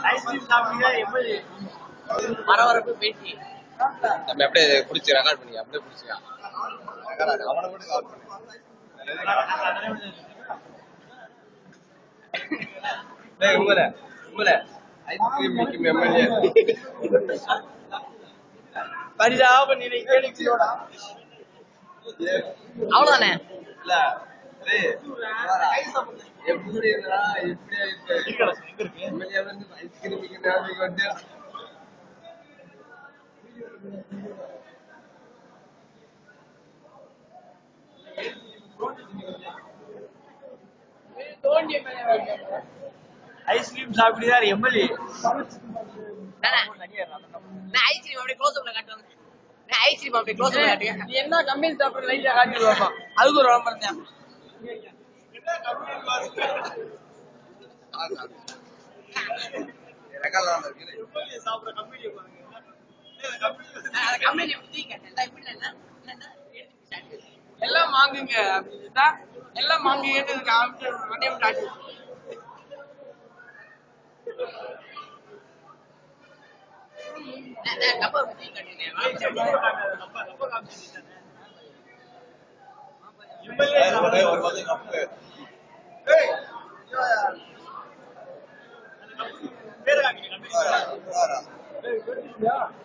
Ice cream சாப்பிட்டீங்க எப்படி? பரபரப்பு பேசி நம்ம அப்படியே பிடிச்சி ரெக்கார்ட் பண்ணி அப்படியே பிடிச்சிக்கா அவனை கூட கால் பண்ணி ஐஸ்கிரீம் மிக்கும் எம்எல்ஏ பரிதாப நிலை கேளுக்கியோட அவ்வளவுதானே இல்ல எப்படி இருந்தா எப்படி எம்எல்ஏ வந்து ஐஸ்கிரீம் மிக்கும் ஞாபகம் வந்து ஐஸ்கிரீம் சாப்பிடுறாரு எம்எல்ஏ. ஐஸ்கிரீம் அப்படியே க்ளோஸ் அப்ல காட்டுவாங்க. ஐஸ்கிரீம் அப்படியே க்ளோஸ் அப்ல காட்டுங்க. நீ என்ன கம்பெனி சாப்பிடுற லைட்டா காட்டி வாப்பா. அதுக்கு ஒரு விளம்பரம் தான். சாப்பிடுற கம்பெனி பாருங்க. கம்பெனி பத்தி கேட்டேன். இப்படி என்ன எல்லாம் வாங்குங்க அப்படின்னா எல்லாம் வாங்குங்கன்னு காமிச்சு வண்டியை காட்டு. கப்பை பத்தி கேட்டேன். ஒரு